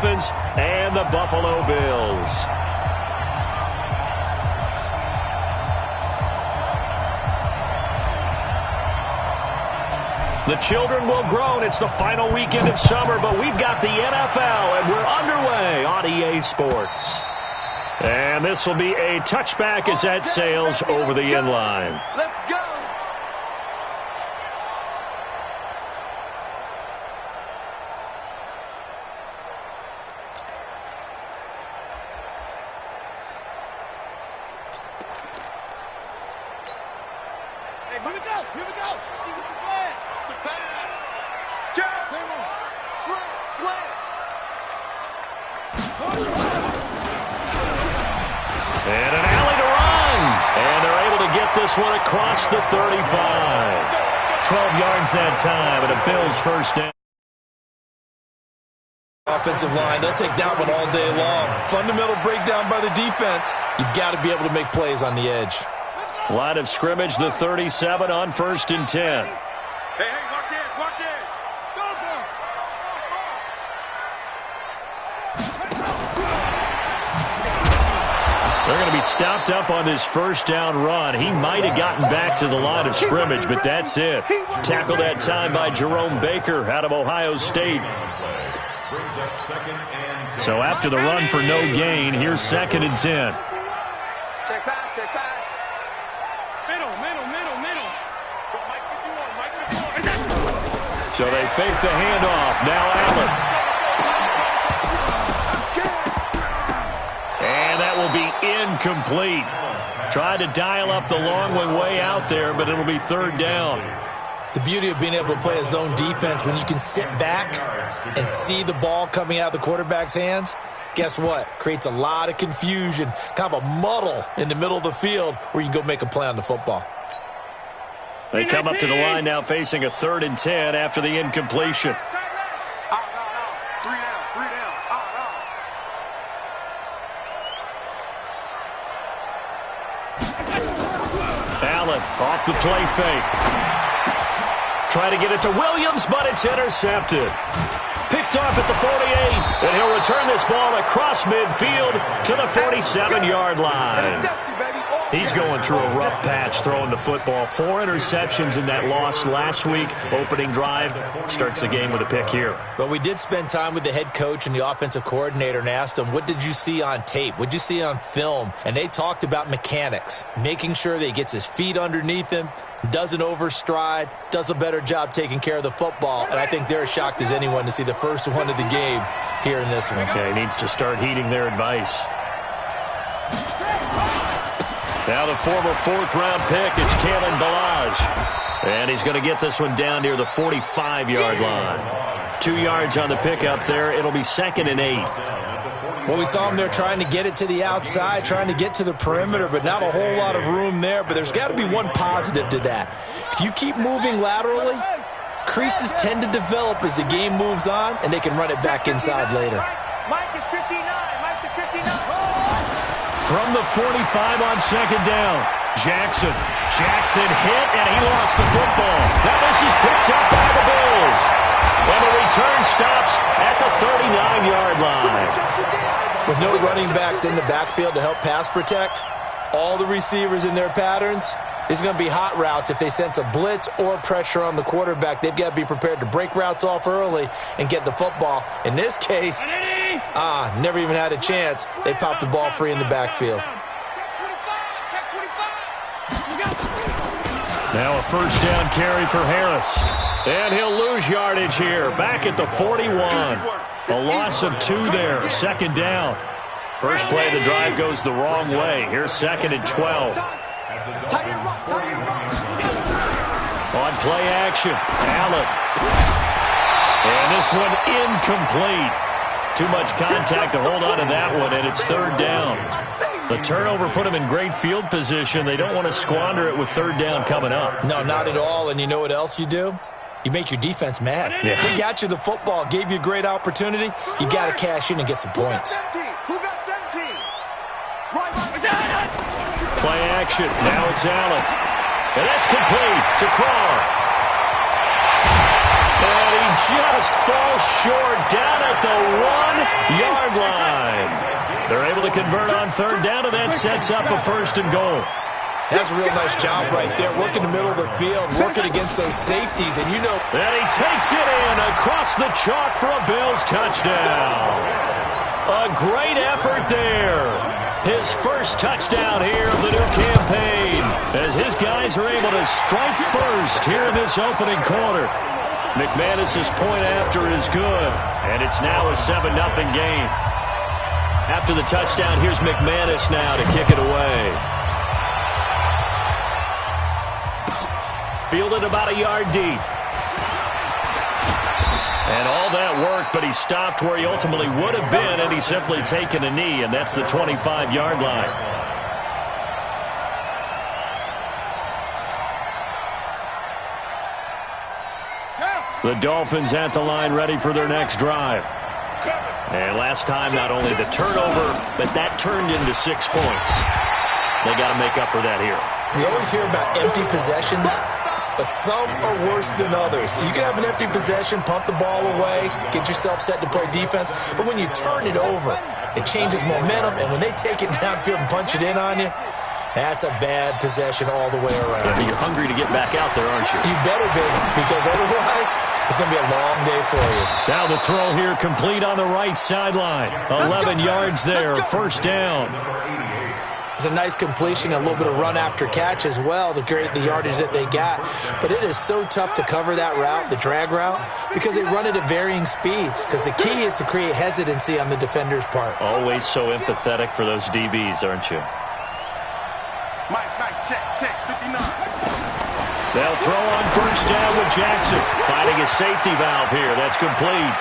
Dolphins and the Buffalo Bills. The children will groan. It's the final weekend of summer, but we've got the NFL, and we're underway on EA Sports. And this will be a touchback as that sails over the end line. Let's go. Hey, here we go. Here we go. Give it the flag. The pass. Jump. Slam. And an alley to run. And they're able to get this one across the 35. 12 yards that time, and a Bills first down. Offensive line, they'll take that one all day long. Fundamental breakdown by the defense. You've got to be able to make plays on the edge. Line of scrimmage, the 37 on 1st and 10. Hey, watch it. Go. They're going to be stopped up on this first down run. He might have gotten back to the line of scrimmage, but that's it. Tackled that time by Jerome Baker out of Ohio State. So after the run for no gain, here's 2nd and 10. Check pass. So they fake the handoff. Now Allen. And that will be incomplete. Tried to dial up the long one way out there, but it'll be 3rd down. The beauty of being able to play a zone defense, when you can sit back and see the ball coming out of the quarterback's hands, guess what? Creates a lot of confusion, kind of a muddle in the middle of the field where you can go make a play on the football. They come up to the line now facing a 3rd and 10 after the incompletion. Three down. Allen off the play fake. Try to get it to Williams, but it's intercepted. Picked off at the 48, and he'll return this ball across midfield to the 47-yard line. He's going through a rough patch throwing the football. 4 interceptions in that loss last week. Opening drive starts the game with a pick here. But we did spend time with the head coach and the offensive coordinator and asked them, what did you see on tape? What did you see on film? And they talked about mechanics, making sure that he gets his feet underneath him, doesn't overstride, does a better job taking care of the football. And I think they're as shocked as anyone to see the first one of the game here in this one. Okay, he needs to start heeding their advice. Now the former 4th-round pick, it's Kalen Ballage. And he's going to get this one down near the 45-yard line. 2 yards on the pickup there. It'll be 2nd and 8. Well, we saw him there trying to get it to the outside, trying to get to the perimeter, but not a whole lot of room there. But there's got to be one positive to that. If you keep moving laterally, creases tend to develop as the game moves on, and they can run it back inside later. Mike is 59. From the 45 on 2nd down. Jackson hit, and he lost the football. Now this is picked up by the Bills. And the return stops at the 39-yard line. With no running backs in the backfield to help pass protect, all the receivers in their patterns, it's going to be hot routes. If they sense a blitz or pressure on the quarterback, they've got to be prepared to break routes off early and get the football. In this case, never even had a chance. They popped the ball free in the backfield. Now a first down carry for Harris. And he'll lose yardage here. Back at the 41. A loss of 2 there. 2nd down. First play of the drive goes the wrong way. Here's 2nd and 12. On play action, Allen. And this one incomplete. Too much contact to hold on to that one, and it's 3rd down. The turnover put them in great field position. They don't want to squander it with 3rd down coming up. No, not at all. And you know what else you do? You make your defense mad. Yeah. They got you the football, gave you a great opportunity. You got to cash in and get some points. Who got 17? Play action. Now it's Allen. And that's complete to Croft. And he just falls short down at the to convert on third down, and that sets up a 1st and goal. That's a real nice job right there, working the middle of the field, working against those safeties, and you know. And he takes it in across the chalk for a Bills touchdown. A great effort there. His first touchdown here of the new campaign, as his guys are able to strike first here in this opening quarter. McManus's point after is good, and it's now a 7-0 game. After the touchdown, here's McManus now to kick it away. Fielded about a yard deep. And all that work, but he stopped where he ultimately would have been, and he's simply taken a knee, and that's the 25-yard line. The Dolphins at the line, ready for their next drive. And last time, not only the turnover, but that turned into 6 points. They got to make up for that here. We always hear about empty possessions, but some are worse than others. You can have an empty possession, pump the ball away, get yourself set to play defense, but when you turn it over, it changes momentum, and when they take it downfield and punch it in on you, that's a bad possession all the way around. Yeah, you're hungry to get back out there, aren't you? You better be, because otherwise it's going to be a long day for you. Now the throw here complete on the right sideline. 11 yards there, 1st down. It's a nice completion, a little bit of run after catch as well to create the yardage that they got. But it is so tough to cover that route, the drag route, because they run it at varying speeds. Because the key is to create hesitancy on the defender's part. Always so empathetic for those DBs, aren't you? Mike, check, 59. They'll throw on 1st down with Jackson. Finding a safety valve here. That's complete.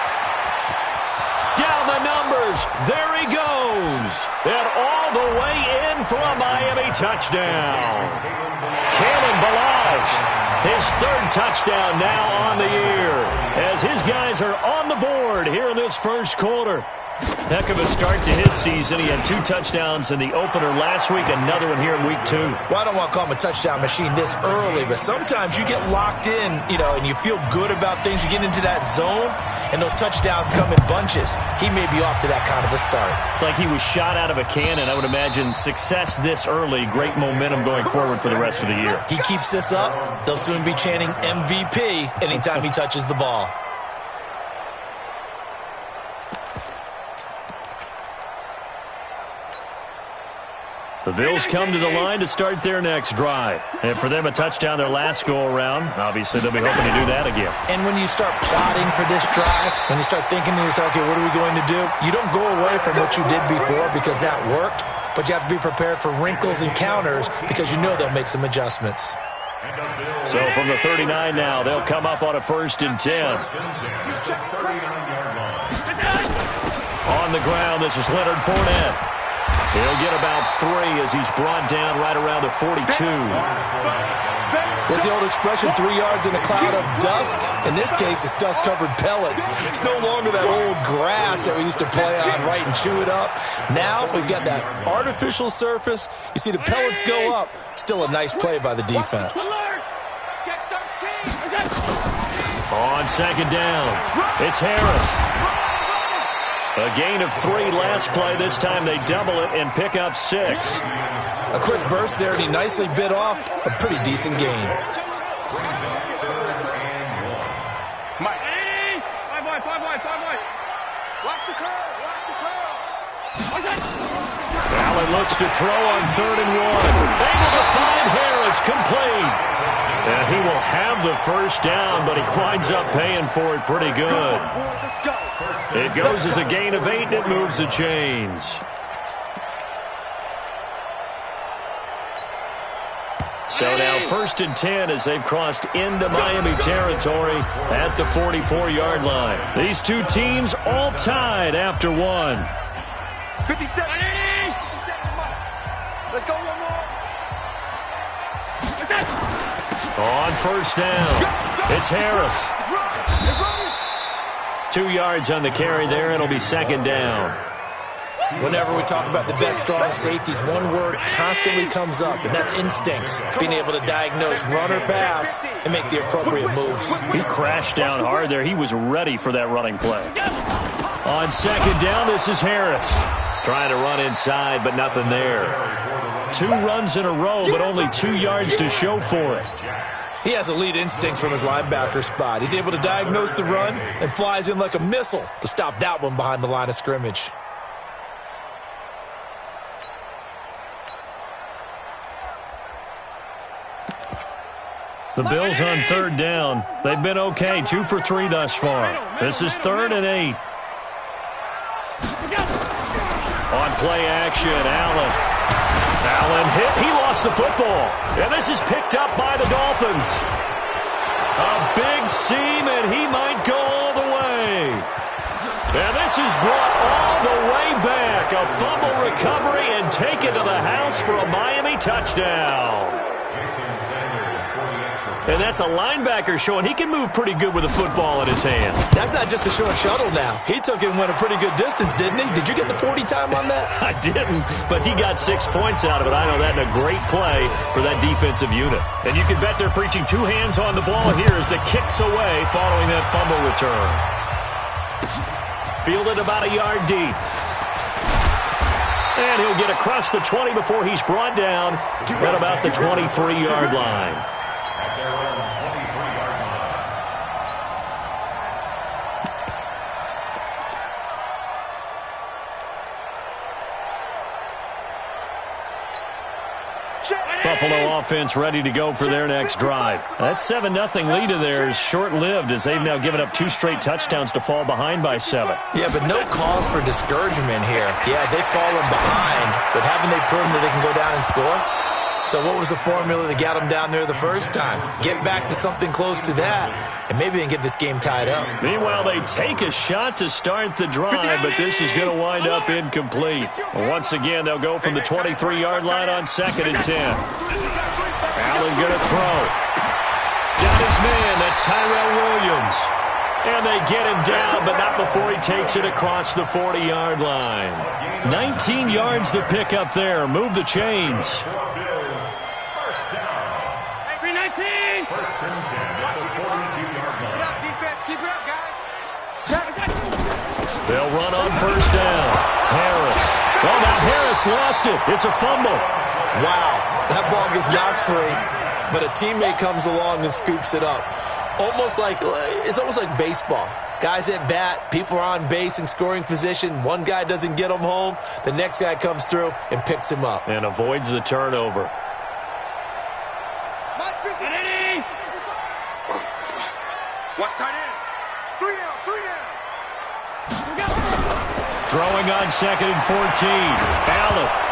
Down the numbers. There he goes. And all the way in for a Miami touchdown. Kalen Ballage, his 3rd touchdown now on the year, as his guys are on the board here in this 1st quarter. Heck of a start to his season. He had 2 touchdowns in the opener last week, another one here in week 2. Well, I don't want to call him a touchdown machine this early, but sometimes you get locked in, and you feel good about things. You get into that zone, and those touchdowns come in bunches. He may be off to that kind of a start. It's like he was shot out of a cannon. I would imagine success this early, great momentum going forward for the rest of the year. He keeps this up, they'll soon be chanting MVP anytime he touches the ball. The Bills come to the line to start their next drive. And for them, a touchdown their last go-around. Obviously, they'll be hoping to do that again. And when you start plotting for this drive, when you start thinking to yourself, okay, what are we going to do? You don't go away from what you did before because that worked, but you have to be prepared for wrinkles and counters because you know they'll make some adjustments. So from the 39 now, they'll come up on a 1st and 10. On the ground, this is Leonard Fournette. He'll get about 3 as he's brought down right around the 42. What's the old expression, 3 yards in a cloud of dust? In this case, it's dust-covered pellets. It's no longer that old grass that we used to play on, right, and chew it up. Now we've got that artificial surface. You see the pellets go up. Still a nice play by the defense. On 2nd down, it's Harris. A gain of 3 last play. This time they double it and pick up 6. A quick burst there, and he nicely bit off a pretty decent gain. Mike. 5 wide. Watch the curl. Allen looks to throw on 3rd and 1. Able to find Harris, complete. And he will have the 1st down, but he winds up paying for it pretty good. It goes as a gain of 8, and it moves the chains. So now 1st and 10 as they've crossed into Miami territory at the 44-yard line. These two teams all tied after 1. 57. Let's go one more. On 1st down, it's Harris. 2 yards on the carry there. It'll be 2nd down. Whenever we talk about the best strong safeties, one word constantly comes up, and that's instincts. Being able to diagnose run or pass and make the appropriate moves. He crashed down hard there. He was ready for that running play. On 2nd down, this is Harris. Trying to run inside, but nothing there. 2 runs in a row, but only 2 yards to show for it. He has elite instincts from his linebacker spot. He's able to diagnose the run and flies in like a missile to stop that one behind the line of scrimmage. The Bills on 3rd down. They've been okay, 2 for 3 thus far. This is 3rd and 8. On play action, Allen. Allen hit. He lost the football. And this is picked up by the Dolphins. A big seam, and he might go all the way. And this is brought all the way back. A fumble recovery and taken to the house for a Miami touchdown. And that's a linebacker showing he can move pretty good with a football in his hand. That's not just a short shuttle now. He took it and went a pretty good distance, didn't he? Did you get the 40 time on that? I didn't, but he got 6 points out of it. I know that in a great play for that defensive unit. And you can bet they're preaching 2 hands on the ball here as the kick's away following that fumble return. Fielded about a yard deep. And he'll get across the 20 before he's brought down at about the 23-yard line. Buffalo offense ready to go for their next drive. That 7-0 lead of theirs short-lived as they've now given up 2 straight touchdowns to fall behind by 7. Yeah, but no cause for discouragement here. Yeah, they've fallen behind, but haven't they proven that they can go down and score? So what was the formula that got them down there the first time? Get back to something close to that, and maybe they can get this game tied up. Meanwhile, they take a shot to start the drive, but this is going to wind up incomplete. Once again, they'll go from the 23-yard line on 2nd and 10. Allen going to throw. Got his man. That's Tyrell Williams. And they get him down, but not before he takes it across the 40-yard line. 19 yards to pick up there. Move the chains. First and 10 at the 42-yard line. Keep it up, defense. Keep it up, guys. They'll run on 1st down. Harris. Oh, now Harris lost it. It's a fumble. Wow, that ball gets knocked free, but a teammate comes along and scoops it up. It's almost like baseball. Guys at bat, people are on base in scoring position. One guy doesn't get him home. The next guy comes through and picks him up. And avoids the turnover. Watch tight end. 3 down, 3 down. Throwing on 2nd and 14.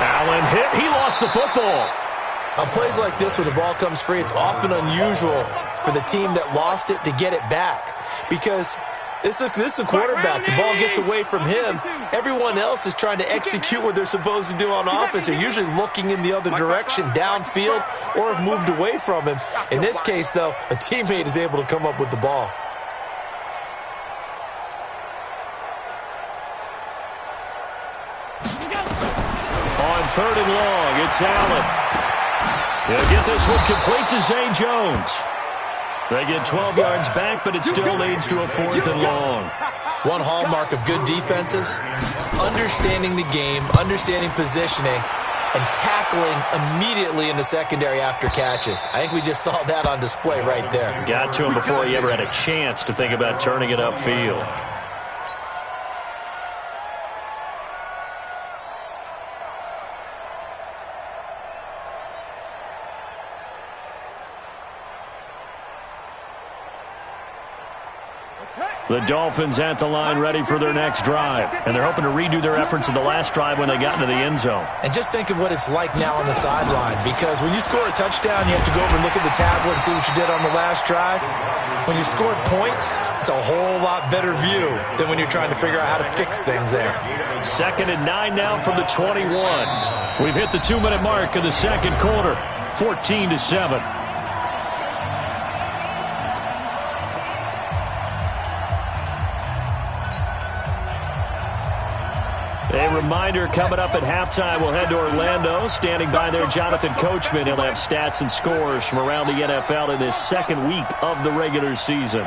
Allen hit. He lost the football. On plays like this, when the ball comes free, it's often unusual for the team that lost it to get it back. Because this is the quarterback. The ball gets away from him. Everyone else is trying to execute what they're supposed to do on offense. They're usually looking in the other direction, downfield, or have moved away from him. In this case, though, a teammate is able to come up with the ball. On 3rd and long, it's Allen. He'll get this one complete to Zay Jones. They get 12 yards back, but it still leads to a 4th and long. One hallmark of good defenses is understanding the game, understanding positioning, and tackling immediately in the secondary after catches. I think we just saw that on display right there. Got to him before he ever had a chance to think about turning it upfield. The Dolphins at the line ready for their next drive. And they're hoping to redo their efforts in the last drive when they got into the end zone. And just think of what it's like now on the sideline. Because when you score a touchdown, you have to go over and look at the tablet and see what you did on the last drive. When you scored points, it's a whole lot better view than when you're trying to figure out how to fix things there. 2nd and 9 now from the 21. We've hit the 2-minute mark in the second quarter. 14-7. A reminder, coming up at halftime, we'll head to Orlando. Standing by there, Jonathan Coachman. He'll have stats and scores from around the NFL in this second week of the regular season.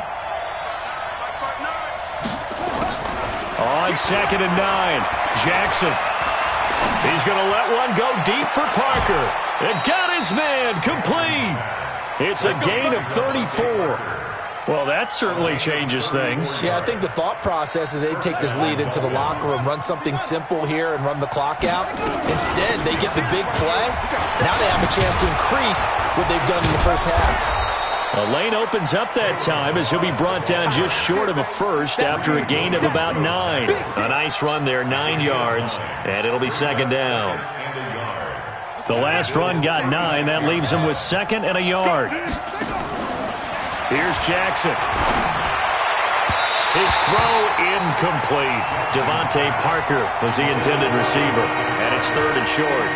On 2nd and 9, Jackson. He's going to let one go deep for Parker. And got his man complete. It's a gain of 34. Well, that certainly changes things. Yeah, I think the thought process is they take this lead into the locker room, run something simple here and run the clock out. Instead, they get the big play. Now they have a chance to increase what they've done in the first half. A lane opens up that time as he'll be brought down just short of a first after a gain of about 9. A nice run there, 9 yards, and it'll be second down. The last run got 9. That leaves him with second and a yard. Here's Jackson. His throw incomplete. Devontae Parker was the intended receiver, and it's third and short.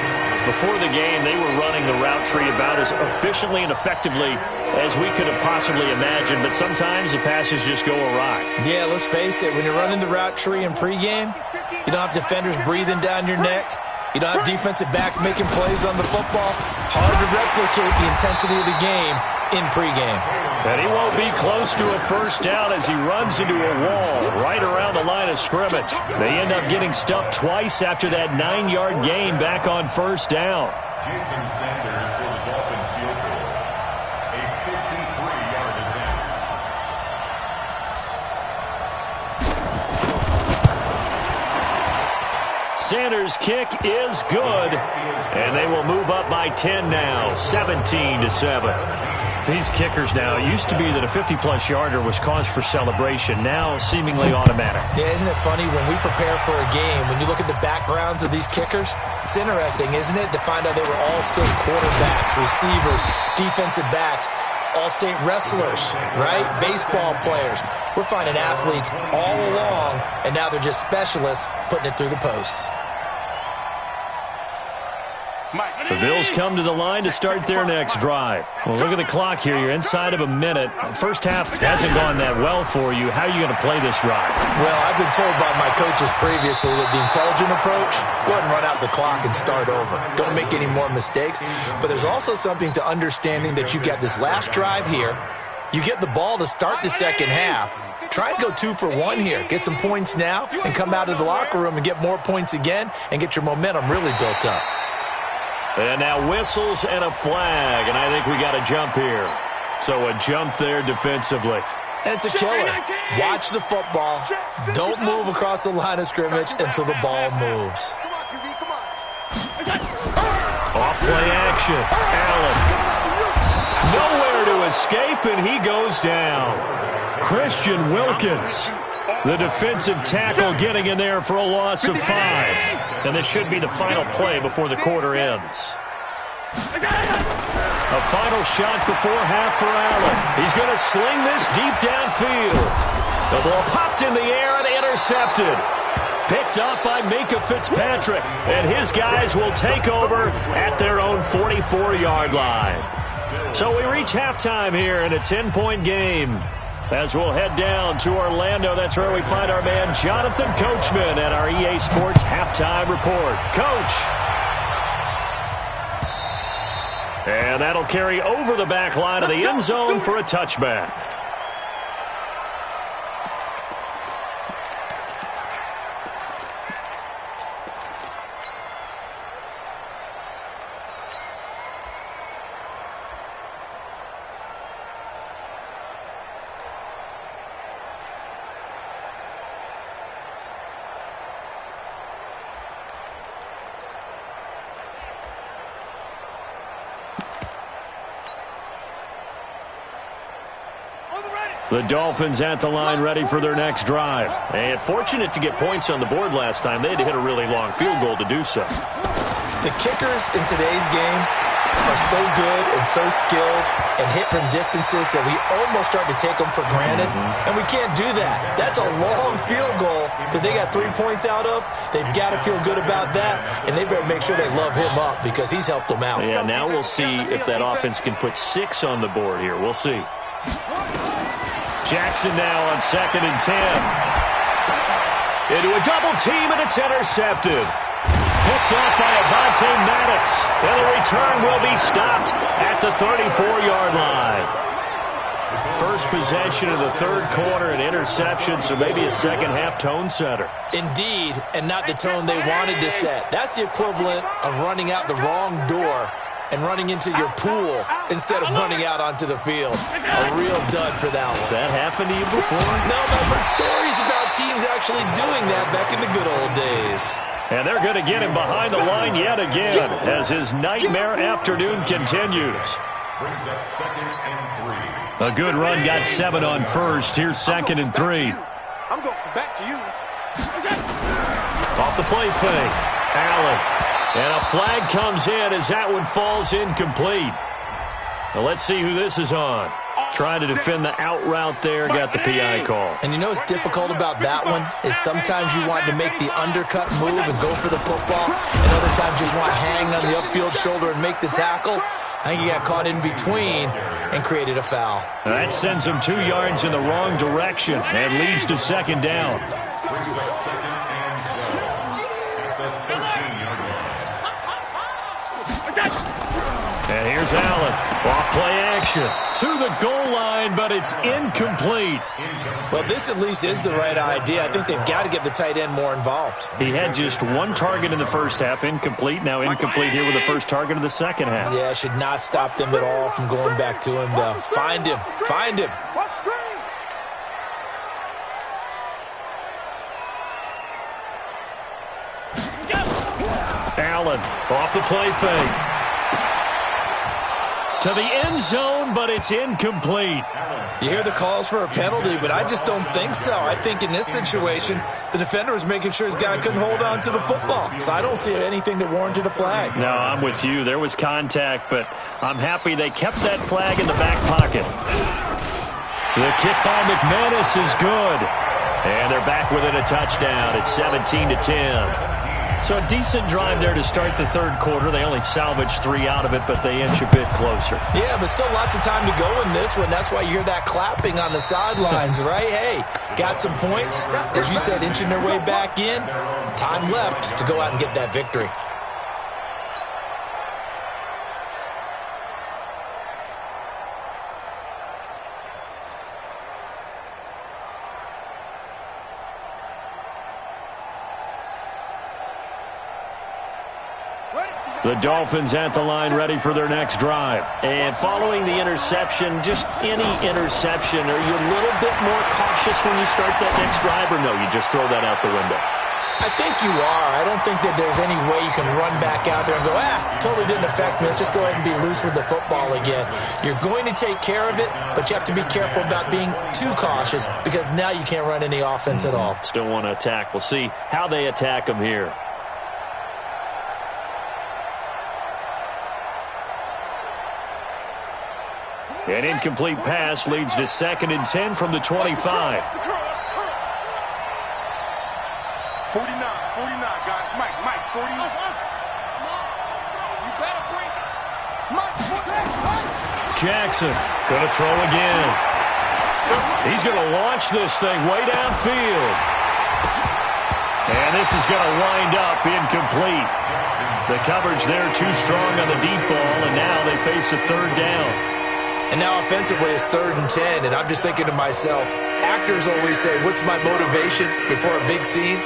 Before the game, they were running the route tree about as efficiently and effectively as we could have possibly imagined, but sometimes the passes just go awry. Yeah, let's face it, when you're running the route tree in pregame, you don't have defenders breathing down your neck. You don't have defensive backs making plays on the football. Hard to replicate the intensity of the game in pregame. And he won't be close to a first down as he runs into a wall right around the line of scrimmage. They end up getting stuffed twice after that 9-yard gain back on first down. Jason Sanders for the Dolphin field goal. A 53-yard attempt. Sanders' kick is good, and they will move up by 10 now, 17-7. These kickers now, it used to be that a 50-plus yarder was cause for celebration, now seemingly automatic. Yeah, isn't it funny when we prepare for a game, when you look at the backgrounds of these kickers, it's interesting, isn't it, to find out they were all-state quarterbacks, receivers, defensive backs, all-state wrestlers, right? Baseball players. We're finding athletes all along, and now they're just specialists putting it through the posts. The Bills come to the line to start their next drive. Well, look at the clock here. You're inside of a minute. First half hasn't gone that well for you. How are you going to play this drive? Well, I've been told by my coaches previously that the intelligent approach, go ahead and run out the clock and start over. Don't make any more mistakes. But there's also something to understanding that you got this last drive here. You get the ball to start the second half. Try and go 2 for 1 here. Get some points now and come out of the locker room and get more points again and get your momentum really built up. And now whistles and a flag, and I think we got a jump here. So a jump there defensively. And it's a killer. Watch the football. Don't move across the line of scrimmage until the ball moves. Off play action. Allen. Nowhere to escape, and he goes down. Christian Wilkins, the defensive tackle, getting in there for a loss of 5. And this should be the final play before the quarter ends. A final shot before half for Allen. He's going to sling this deep downfield. The ball popped in the air and intercepted. Picked up by Minkah Fitzpatrick. And his guys will take over at their own 44-yard line. So we reach halftime here in a 10-point game. As we'll head down to Orlando, that's where we find our man Jonathan Coachman at our EA Sports Halftime Report. Coach. And that'll carry over the back line of the end zone for a touchback. The Dolphins at the line ready for their next drive. And fortunate to get points on the board last time. They had to hit a really long field goal to do so. The kickers in today's game are so good and so skilled and hit from distances that we almost start to take them for granted. And we can't do that. That's a long field goal that they got 3 points out of. They've got to feel good about that, and they better make sure they love him up because he's helped them out. Yeah, now we'll see if that offense can put 6 on the board here. We'll see. Jackson now on 2nd and 10. Into a double team, and it's intercepted. Picked off by Avonte Maddox. And the return will be stopped at the 34-yard line. First possession of the third quarter, an interception, so maybe a second-half tone setter. Indeed, and not the tone they wanted to set. That's the equivalent of running out the wrong door and running into your pool instead of running out onto the field. A real dud for that one. Has that happened to you before? No, but I've heard stories about teams actually doing that back in the good old days. And they're going to get him behind the line yet again as his nightmare afternoon continues. Brings up 2nd and 3. A good run got 7 on first. Here's 2nd and 3. I'm going back to you. Off the play fake. Allen. And a flag comes in as that one falls incomplete. So let's see who this is on. Trying to defend the out route there, got the PI call. And you know what's difficult about that one is sometimes you want to make the undercut move and go for the football, and other times you just want to hang on the upfield shoulder and make the tackle. I think he got caught in between and created a foul. That sends him 2 yards in the wrong direction and leads to second down. Brings up 2nd and 12 at the 13-yard line. And here's Allen. Off play action to the goal line, but it's incomplete. Well, this at least is the right idea. I think they've got to get the tight end more involved. He had just 1 target in the first half, incomplete. Now incomplete here with the first target of the second half. Yeah, should not stop them at all from going back to him, though. Find him. Find him. Allen off the play fake. To the end zone, but it's incomplete. You hear the calls for a penalty, but I just don't think so. I think in this situation, the defender was making sure his guy couldn't hold on to the football. So I don't see anything that warranted a flag. No, I'm with you. There was contact, but I'm happy they kept that flag in the back pocket. The kick by McManus is good. And they're back within a touchdown. It's 17-10. So a decent drive there to start the third quarter. They only salvaged 3 out of it, but they inch a bit closer. Yeah, but still lots of time to go in this one. That's why you hear that clapping on the sidelines, right? Hey, got some points. As you said, inching their way back in. Time left to go out and get that victory. The Dolphins at the line ready for their next drive. And following the interception, just any interception, are you a little bit more cautious when you start that next drive, or no, you just throw that out the window? I think you are. I don't think that there's any way you can run back out there and go, totally didn't affect me. Let's just go ahead and be loose with the football again. You're going to take care of it, but you have to be careful about being too cautious because now you can't run any offense at all. Still want to attack. We'll see how they attack them here. An incomplete pass leads to 2nd and 10 from the 25. 49, guys. Mike, 40. You better bring Mike. Jackson gonna throw again. He's gonna launch this thing way downfield. And this is gonna wind up incomplete. The coverage there too strong on the deep ball, and now they face a third down. And now offensively it's 3rd and 10, and I'm just thinking to myself, actors always say, what's my motivation before a big scene?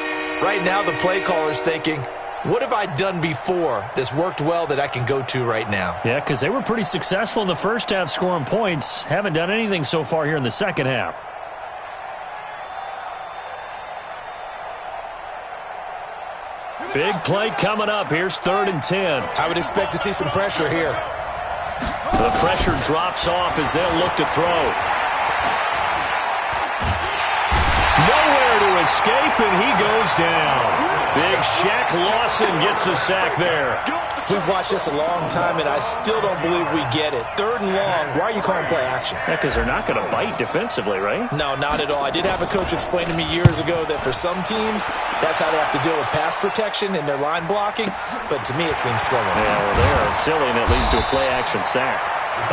Right now the play caller's thinking, what have I done before that's worked well that I can go to right now? Yeah, because they were pretty successful in the first half scoring points. Haven't done anything so far here in the second half. Big play coming up. Here's 3rd and 10. I would expect to see some pressure here. The pressure drops off as they'll look to throw. Nowhere to escape, and he goes down. Big Shaq Lawson gets the sack there. We've watched this a long time, and I still don't believe we get it. 3rd and long, why are you calling play action? Yeah, because they're not going to bite defensively, right? No, not at all. I did have a coach explain to me years ago that for some teams, that's how they have to deal with pass protection and their line blocking, but to me it seems silly. Yeah, well, they're silly, and it leads to a play-action sack.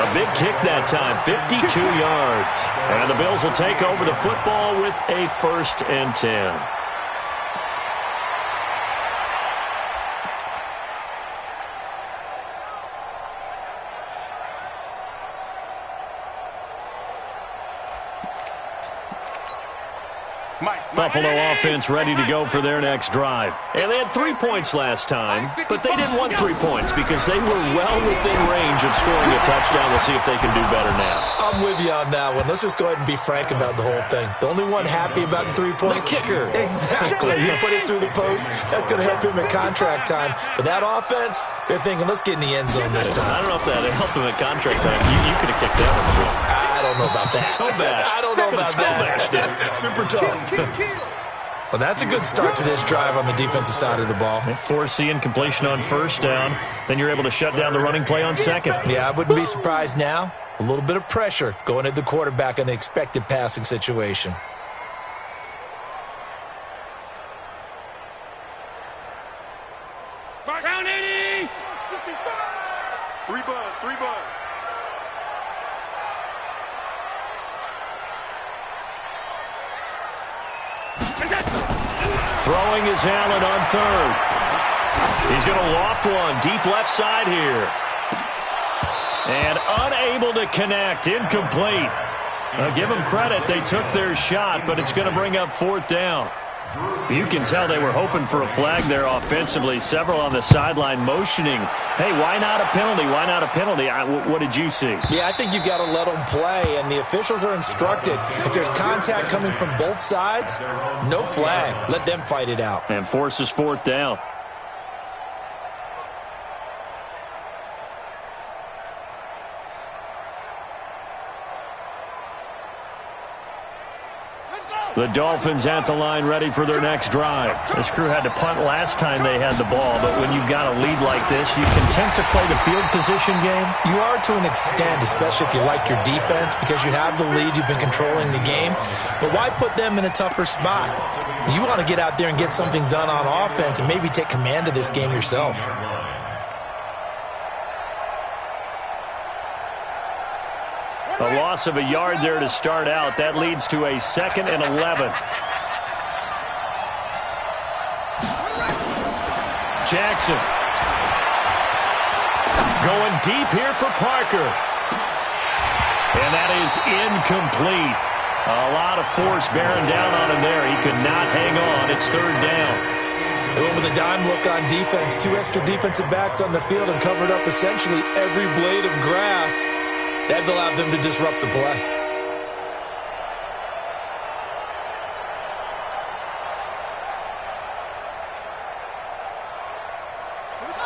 A big kick that time, 52 yards. And the Bills will take over the football with a 1st and 10. Buffalo offense ready to go for their next drive. And they had 3 points last time, but they didn't want 3 points because they were well within range of scoring a touchdown. We'll see if they can do better now. I'm with you on that one. Let's just go ahead and be frank about the whole thing. The only one happy about the 3-point the kicker. Exactly. He put it through the post. That's going to help him in contract time. But that offense, they're thinking, let's get in the end zone this time. I don't know if that helped him at contract time. You could have kicked that one through. I don't know about that. Toe bash. I don't know about that. Super toe. Well, that's a good start to this drive on the defensive side of the ball. Force incompletion on first down. Then you're able to shut down the running play on second. Yeah, I wouldn't be surprised now. A little bit of pressure going at the quarterback in the expected passing situation. Round 80! 3 buds. Throwing is Allen on third. He's going to loft one deep left side here. And unable to connect. Incomplete. Give them credit. They took their shot, but it's going to bring up fourth down. You can tell they were hoping for a flag there offensively. Several on the sideline motioning. Hey, why not a penalty? Why not a penalty? What did you see? Yeah, I think you've got to let them play, and the officials are instructed. If there's contact coming from both sides, no flag. Let them fight it out. And forces fourth down. The Dolphins at the line ready for their next drive. This crew had to punt last time they had the ball, but when you've got a lead like this, you content to play the field position game? You are to an extent, especially if you like your defense, because you have the lead, you've been controlling the game. But why put them in a tougher spot? You want to get out there and get something done on offense and maybe take command of this game yourself. A loss of a yard there to start out. That leads to a 2nd and 11. Jackson. Going deep here for Parker. And that is incomplete. A lot of force bearing down on him there. He could not hang on. It's third down. They went with a dime look on defense. 2 extra defensive backs on the field and covered up essentially every blade of grass. That allowed them to disrupt the play.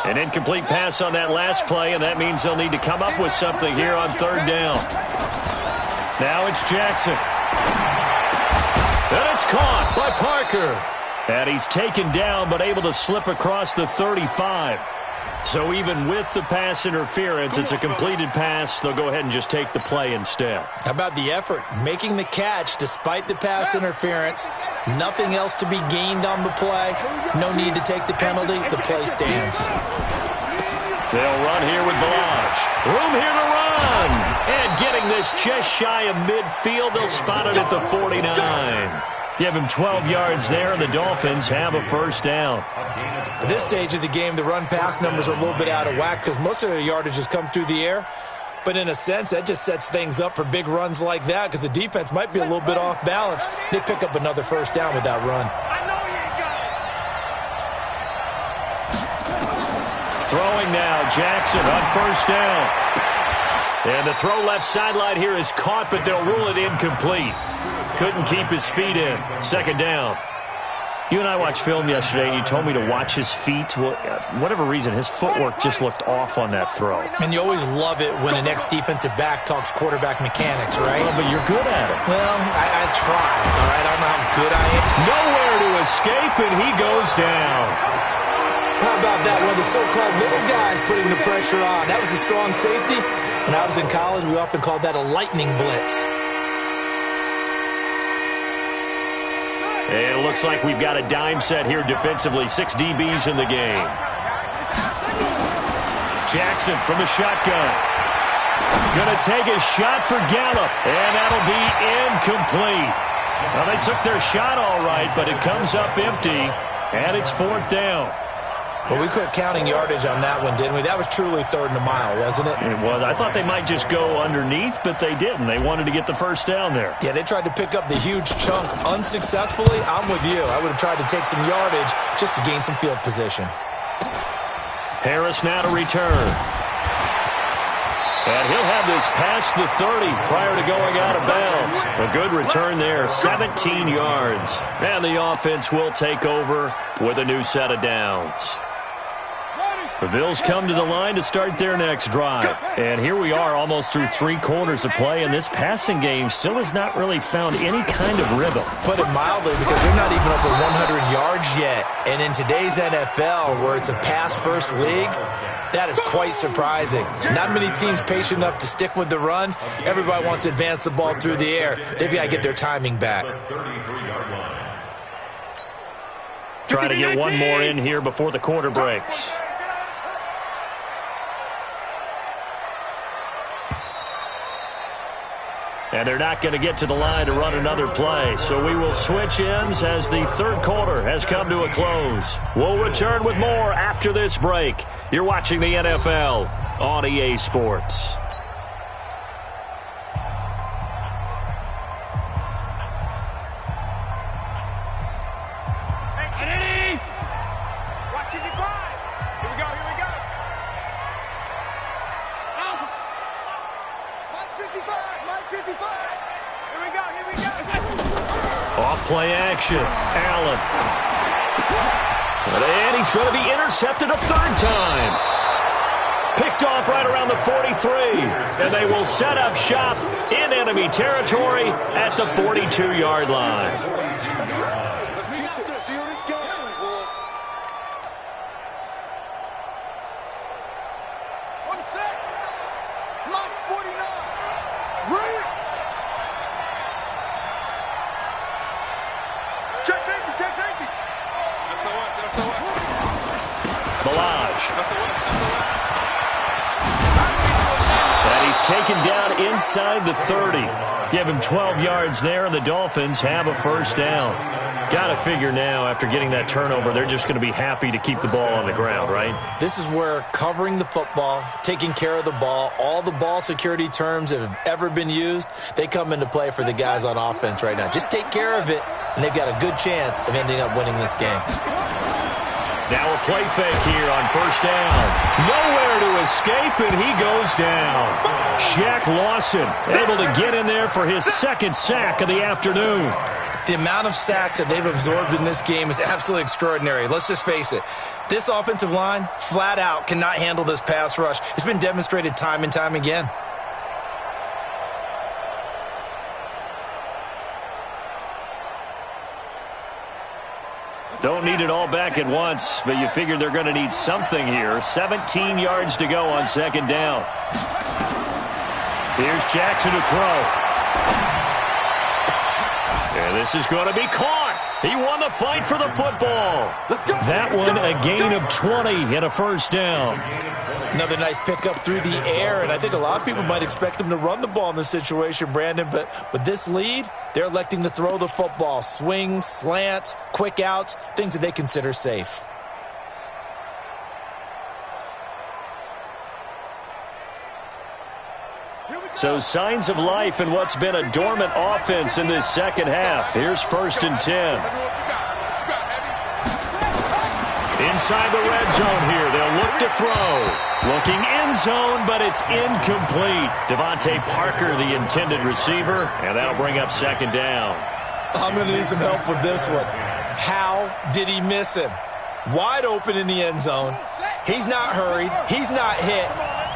An incomplete pass on that last play, and that means they'll need to come up with something here on third down. Now it's Jackson. And it's caught by Parker. And he's taken down, but able to slip across the 35. So even with the pass interference, it's a completed pass. They'll go ahead and just take the play instead. How about the effort? Making the catch despite the pass interference. Nothing else to be gained on the play. No need to take the penalty. The play stands. They'll run here with Balazs. Room here to run. And getting this just shy of midfield. They'll spot it at the 49. Give him 12 yards there, and the Dolphins have a first down. At this stage of the game, the run-pass numbers are a little bit out of whack because most of their yardage has come through the air. But in a sense, that just sets things up for big runs like that because the defense might be a little bit off balance. They pick up another first down with that run. Throwing now, Jackson on first down. And the throw left sideline here is caught, but they'll rule it incomplete. Couldn't keep his feet in. Second down. You and I watched film yesterday, and you told me to watch his feet. Well, for whatever reason, his footwork just looked off on that throw. And you always love it when an ex-defensive back talks quarterback mechanics, right? Well, but you're good at it. Well, I try, all right? I don't know how good I am. Nowhere to escape, and he goes down. How about that? One of the so-called little guys putting the pressure on. That was a strong safety. When I was in college, we often called that a lightning blitz. It looks like we've got a dime set here defensively. 6 DBs in the game. Jackson from the shotgun. Going to take a shot for Gallup. And that'll be incomplete. Well, they took their shot all right, but it comes up empty. And it's fourth down. Well, we quit counting yardage on that one, didn't we? That was truly 3rd and a mile, wasn't it? It was. I thought they might just go underneath, but they didn't. They wanted to get the first down there. Yeah, they tried to pick up the huge chunk unsuccessfully. I'm with you. I would have tried to take some yardage just to gain some field position. Harris now to return. And he'll have this past the 30 prior to going out of bounds. A good return there, 17 yards. And the offense will take over with a new set of downs. The Bills come to the line to start their next drive. And here we are almost through 3 quarters of play, and this passing game still has not really found any kind of rhythm. Put it mildly, because they're not even over 100 yards yet. And in today's NFL, where it's a pass-first league, that is quite surprising. Not many teams patient enough to stick with the run. Everybody wants to advance the ball through the air. They've got to get their timing back. Try to get one more in here before the quarter breaks. And they're not going to get to the line to run another play. So we will switch ends as the 3rd quarter has come to a close. We'll return with more after this break. You're watching the NFL on EA Sports. Play action. Allen. And he's going to be intercepted a 3rd time. Picked off right around the 43. And they will set up shop in enemy territory at the 42-yard line. Let's keep the seal this game. One sec. Mark 49. Read. Check safety, check safety. That's the one. Balaj. And he's taken down inside the 30. Give him 12 yards there, and the Dolphins have a first down. Got to figure now, after getting that turnover, they're just going to be happy to keep the ball on the ground, right? This is where covering the football, taking care of the ball, all the ball security terms that have ever been used, they come into play for the guys on offense right now. Just take care of it, and they've got a good chance of ending up winning this game. Now a play fake here on first down. Nowhere to escape, and he goes down. Shaq Lawson able to get in there for his 2nd sack of the afternoon. The amount of sacks that they've absorbed in this game is absolutely extraordinary. Let's just face it. This offensive line, flat out, cannot handle this pass rush. It's been demonstrated time and time again. Don't need it all back at once, but you figure they're going to need something here. 17 yards to go on 2nd down. Here's Jackson to throw. And this is going to be caught. He won the fight for the football. That one a gain of 20 and a first down. Another nice pickup through the air, and I think a lot of people might expect them to run the ball in this situation, Brandon, but with this lead, they're electing to throw the football. Swings, slants, quick outs, things that they consider safe. So signs of life in what's been a dormant offense in this 2nd half. Here's 1st and 10. Inside the red zone here. They'll look to throw. Looking end zone, but it's incomplete. Devontae Parker, the intended receiver, and that'll bring up 2nd down. I'm going to need some help with this one. How did he miss him? Wide open in the end zone. He's not hurried. He's not hit.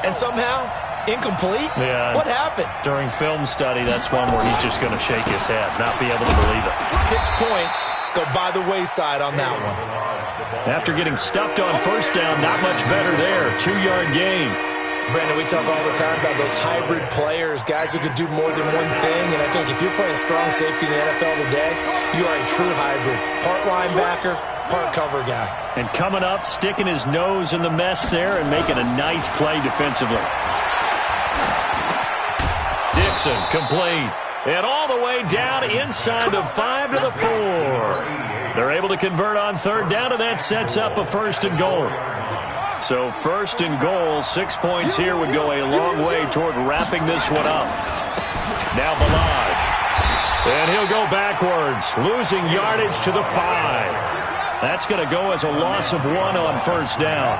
And somehow, incomplete? Yeah. What happened? During film study, that's one where he's just going to shake his head, not be able to believe it. 6 points go by the wayside on that one. After getting stuffed on first down, not much better there. 2-yard gain. Brandon, we talk all the time about those hybrid players, guys who could do more than one thing. And I think if you're playing strong safety in the NFL today, you are a true hybrid. Part linebacker, part cover guy. And coming up, sticking his nose in the mess there and making a nice play defensively. Dixon, complete. And all the way down inside the 5 to the 4. They're able to convert on third down, and that sets up a 1st and goal. So 1st and goal, 6 points here would go a long way toward wrapping this one up. Now Ballage. And he'll go backwards, losing yardage to the 5. That's going to go as a loss of 1 on 1st down.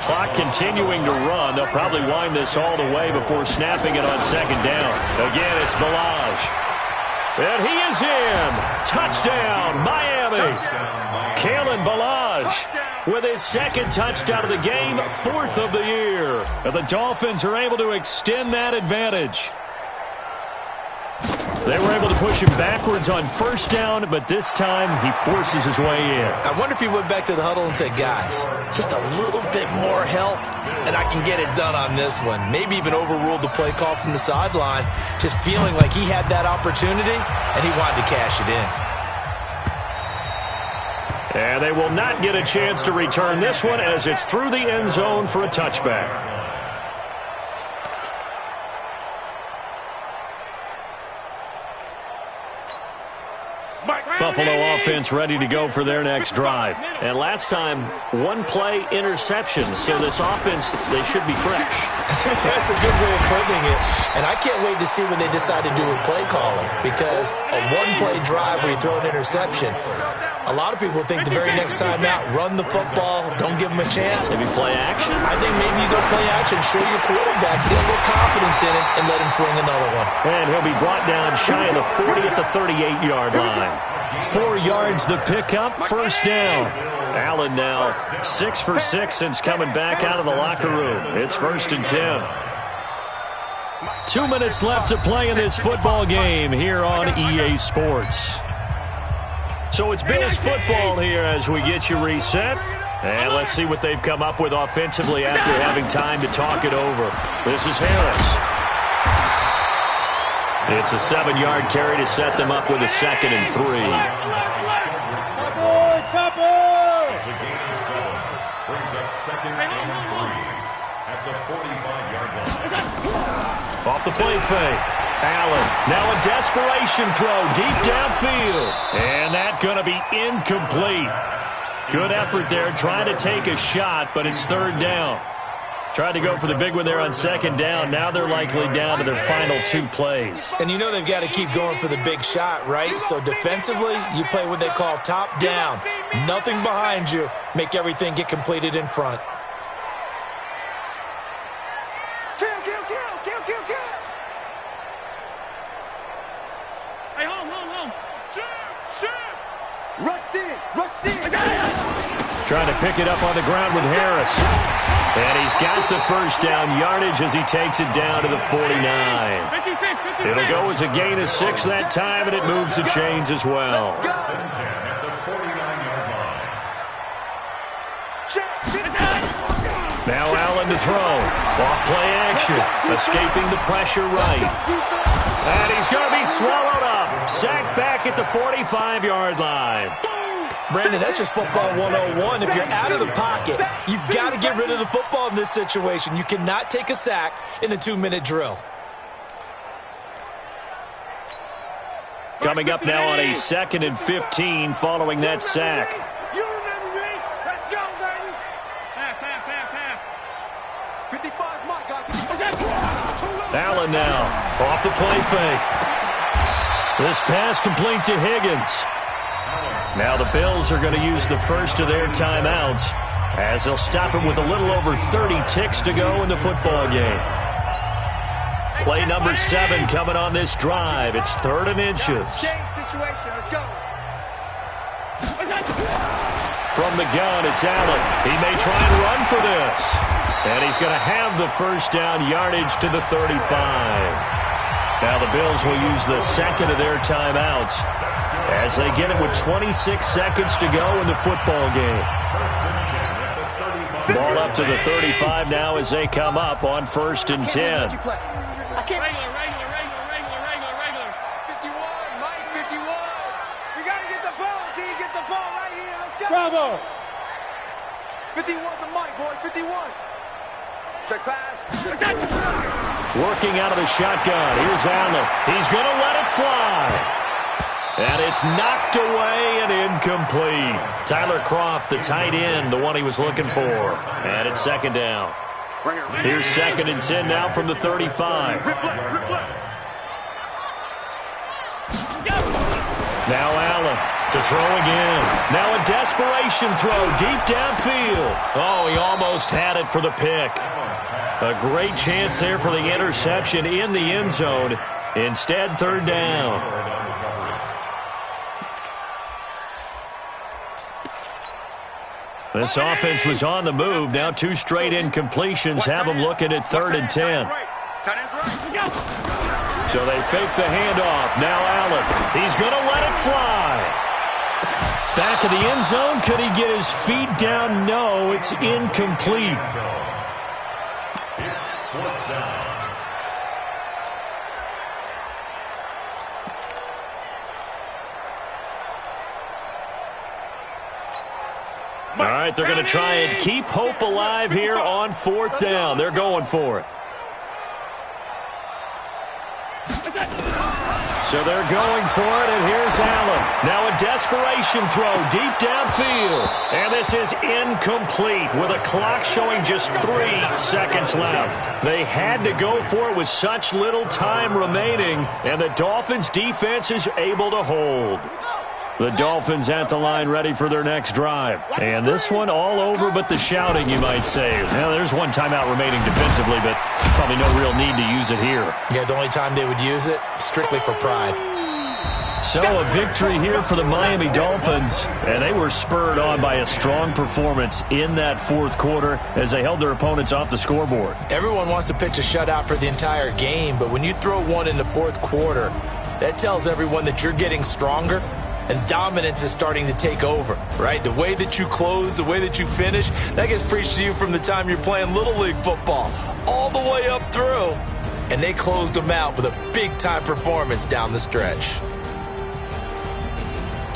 Clock continuing to run. They'll probably wind this all the way before snapping it on 2nd down. Again, it's Ballage. And he is in. Touchdown, Miami. Kalen Ballage with his 2nd touchdown of the game, 4th of the year. And the Dolphins are able to extend that advantage. They were able to push him backwards on 1st down, but this time he forces his way in. I wonder if he went back to the huddle and said, guys, just a little bit more help, and I can get it done on this one. Maybe even overruled the play call from the sideline, just feeling like he had that opportunity, and he wanted to cash it in. And they will not get a chance to return this one as it's through the end zone for a touchback. Buffalo offense ready to go for their next drive. And last time, 1-play interception. So this offense, they should be fresh. That's a good way of putting it. And I can't wait to see what they decide to do with play calling. Because a 1-play drive where you throw an interception, a lot of people think the very next time out, run the football, don't give them a chance. Maybe play action? I think maybe you go play action, show your quarterback, get a little confidence in it, and let him fling another one. And he'll be brought down shy of the 40 at the 38-yard line. 4 yards the pickup, 1st down. Allen now 6 for 6 since coming back out of the locker room. It's 1st and 10. 2 minutes left to play in this football game here on EA Sports. So it's Bills football here as we get you reset. And let's see what they've come up with offensively after having time to talk it over. This is Harris. It's a 7-yard carry to set them up with a 2nd and 3. It's a gain of 7. Brings up 2nd and 3 at the 45-yard line. Off the play fake. Allen, now a desperation throw deep downfield. And that's going to be incomplete. Good effort there, trying to take a shot, but it's 3rd down. Tried to go for the big one there on 2nd down. Now they're likely down to their final 2 plays. And you know they've got to keep going for the big shot, right? So defensively, you play what they call top down. Nothing behind you. Make everything get completed in front. Kill. Hey, home. Shoot. Rush in. Trying to pick it up on the ground with Harris. And he's got the 1st down yardage as he takes it down to the 49. It'll go as a gain of 6 that time, and it moves the chains as well. Now Allen to throw. Off play action. Escaping the pressure right. And he's going to be swallowed up. Sacked back at the 45-yard line. Brandon, that's just football 101. If you're out of the pocket, you've got to get rid of the football in this situation. You cannot take a sack in a 2-minute drill. Coming up now on a 2nd and 15 following that sack. You remember me? Let's go, baby. Pass. 55's my guy. Allen now off the play fake. This pass complete to Higgins. Now the Bills are going to use the first of their timeouts as they'll stop it with a little over 30 ticks to go in the football game. Play number 7 coming on this drive. It's 3rd and inches. Situation. Let's go. From the gun, it's Allen. He may try and run for this. And he's going to have the 1st down yardage to the 35. Now the Bills will use the 2nd of their timeouts as they get it with 26 seconds to go in the football game. Ball up to the 35 now as they come up on 1st and 10. Regular. 51, Mike, 51. We got to get the ball, D. Get the ball right here. Let's go. Bravo. 51 to Mike, boy. 51. Check pass. Working out of the shotgun. Here's Allen. He's going to let it fly. And it's knocked away and incomplete. Tyler Kroft, the tight end, the one he was looking for. And it's second down. Here's 2nd and 10 now from the 35. Now Allen to throw again. Now a desperation throw deep downfield. Oh, he almost had it for the pick. A great chance there for the interception in the end zone. Instead, 3rd down. This offense was on the move. Now 2 straight incompletions have them looking at 3rd and 10. So they fake the handoff. Now Allen. He's going to let it fly. Back of the end zone. Could he get his feet down? No, it's incomplete. It's 4th down. All right, they're going to try and keep hope alive here on 4th down. They're going for it. So they're going for it, and here's Allen. Now a desperation throw deep downfield. And this is incomplete with a clock showing just 3 seconds left. They had to go for it with such little time remaining, and the Dolphins' defense is able to hold. The Dolphins at the line ready for their next drive. And this one all over but the shouting, you might say. Now, there's 1 timeout remaining defensively, but probably no real need to use it here. Yeah, the only time they would use it, strictly for pride. So a victory here for the Miami Dolphins, and they were spurred on by a strong performance in that 4th quarter as they held their opponents off the scoreboard. Everyone wants to pitch a shutout for the entire game, but when you throw one in the 4th quarter, that tells everyone that you're getting stronger. And dominance is starting to take over, right? The way that you close, the way that you finish, that gets preached to you from the time you're playing Little League football all the way up through. And they closed them out with a big-time performance down the stretch.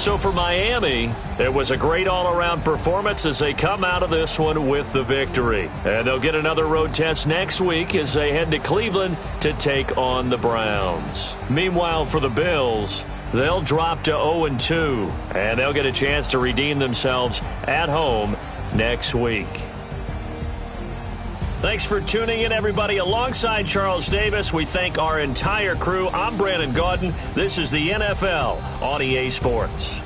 So for Miami, it was a great all-around performance as they come out of this one with the victory. And they'll get another road test next week as they head to Cleveland to take on the Browns. Meanwhile, for the Bills, they'll drop to 0-2, and they'll get a chance to redeem themselves at home next week. Thanks for tuning in, everybody. Alongside Charles Davis, we thank our entire crew. I'm Brandon Gaudin. This is the NFL on EA Sports.